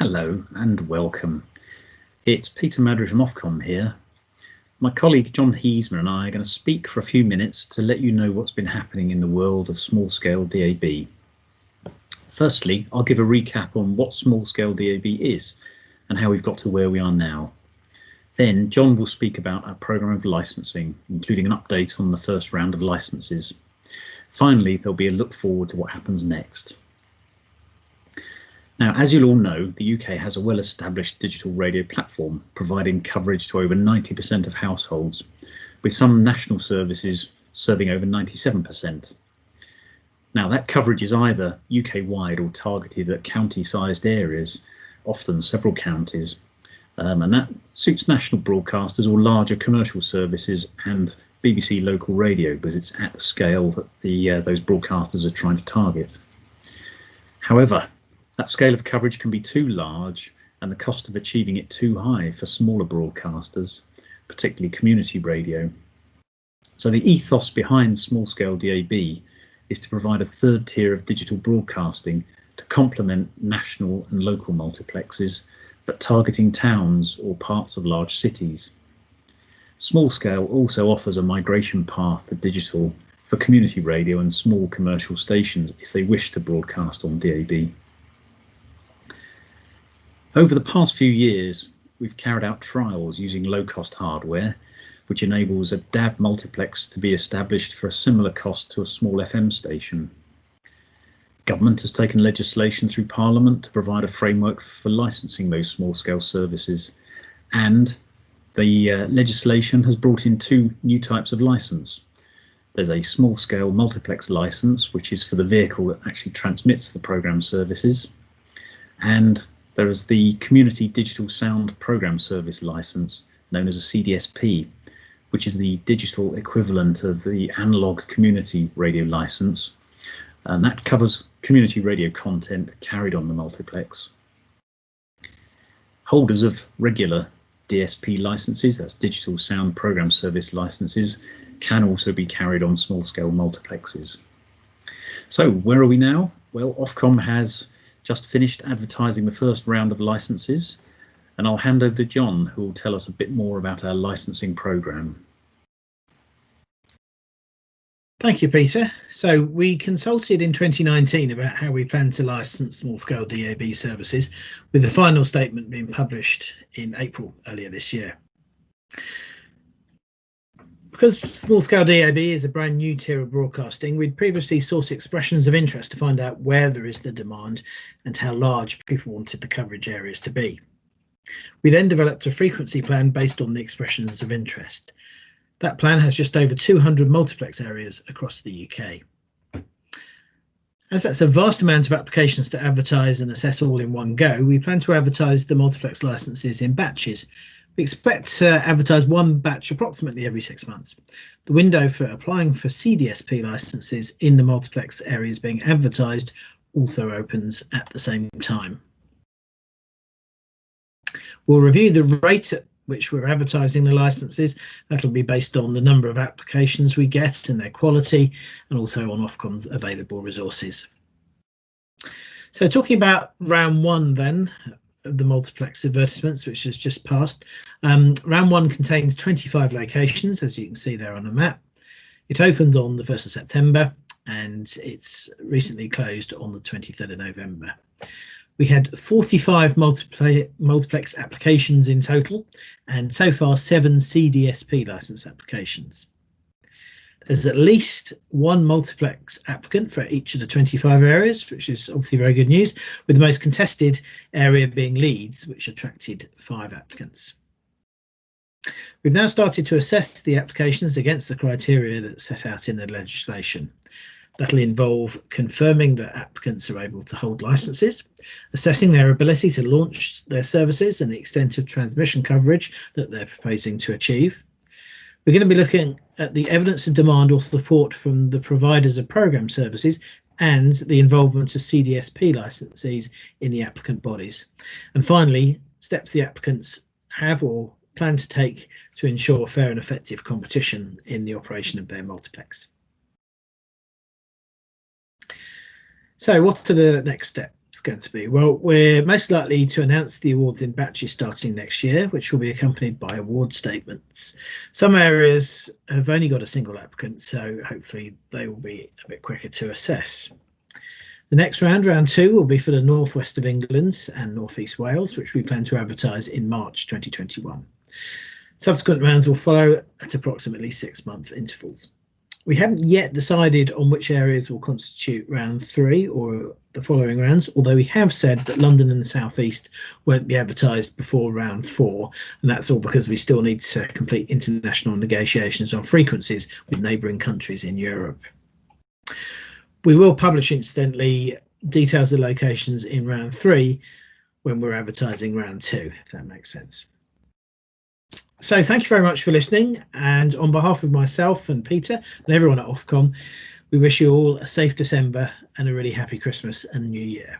Hello and welcome. It's Peter Madry from Ofcom here. My colleague Jon Heasman and I are going to speak for a few minutes to let you know what's been happening in the world of small-scale DAB. Firstly, I'll give a recap on what small-scale DAB is and how we've got to where we are now. Then Jon will speak about our programme of licensing, including an update on the first round of licences. Finally, there'll be a look forward to what happens next. Now, as you'll all know, the UK has a well-established digital radio platform providing coverage to over 90% of households, with some national services serving over 97%. Now, that coverage is either UK-wide or targeted at county-sized areas, often several counties, and that suits national broadcasters or larger commercial services and BBC local radio, because it's at the scale that those broadcasters are trying to target. However, that scale of coverage can be too large and the cost of achieving it too high for smaller broadcasters, particularly community radio. So the ethos behind small-scale DAB is to provide a third tier of digital broadcasting to complement national and local multiplexes, but targeting towns or parts of large cities. Small scale also offers a migration path to digital for community radio and small commercial stations if they wish to broadcast on DAB. Over the past few years, we've carried out trials using low-cost hardware, which enables a DAB multiplex to be established for a similar cost to a small FM station. Government has taken legislation through Parliament to provide a framework for licensing those small-scale services, and the legislation has brought in two new types of license. There's a small-scale multiplex license, which is for the vehicle that actually transmits the programme services, and there is the Community Digital Sound Programme Service license, known as a CDSP, which is the digital equivalent of the analogue community radio license, and that covers community radio content carried on the multiplex. Holders of regular DSP licenses, that's Digital Sound Programme Service licenses, can also be carried on small-scale multiplexes. So where are we now? Well, Ofcom has just finished advertising the first round of licenses, and I'll hand over to Jon, who will tell us a bit more about our licensing programme. Thank you, Peter. So we consulted in 2019 about how we plan to license small-scale DAB services, with the final statement being published in April earlier this year. Because small-scale DAB is a brand new tier of broadcasting, we'd previously sought expressions of interest to find out where there is the demand and how large people wanted the coverage areas to be. We then developed a frequency plan based on the expressions of interest. That plan has just over 200 multiplex areas across the UK. As that's a vast amount of applications to advertise and assess all in one go, we plan to advertise the multiplex licenses in batches. We expect to advertise one batch approximately every 6 months. The window for applying for CDSP licenses in the multiplex areas being advertised also opens at the same time. We'll review the rate at which we're advertising the licenses. That'll be based on the number of applications we get and their quality, and also on Ofcom's available resources. So talking about round one then, of the multiplex advertisements, which has just passed. Round one contains 25 locations, as you can see there on the map. It opened on the 1st of September and it's recently closed on the 23rd of November. We had 45 multiplex applications in total, and so far 7 CDSP license applications. There's at least one multiplex applicant for each of the 25 areas, which is obviously very good news, with the most contested area being Leeds, which attracted 5 applicants. We've now started to assess the applications against the criteria that's set out in the legislation. That'll involve confirming that applicants are able to hold licenses, assessing their ability to launch their services and the extent of transmission coverage that they're proposing to achieve. We're going to be looking at the evidence of demand or support from the providers of programme services and the involvement of CDSP licensees in the applicant bodies. And finally, steps the applicants have or plan to take to ensure fair and effective competition in the operation of their multiplex. So what are the next steps? going to be? Well, we're most likely to announce the awards in batches starting next year, which will be accompanied by award statements. Some areas have only got a single applicant, so hopefully they will be a bit quicker to assess. The next round, round 2, will be for the northwest of England and northeast Wales, which we plan to advertise in March 2021. Subsequent rounds will follow at approximately 6-month intervals. We haven't yet decided on which areas will constitute round 3 or the following rounds, although we have said that London and the South East won't be advertised before round 4, and that's all because we still need to complete international negotiations on frequencies with neighbouring countries in Europe. We will publish, incidentally, details of locations in round 3 when we're advertising round 2, if that makes sense. So thank you very much for listening, and on behalf of myself and Peter and everyone at Ofcom, we wish you all a safe December and a really happy Christmas and New Year.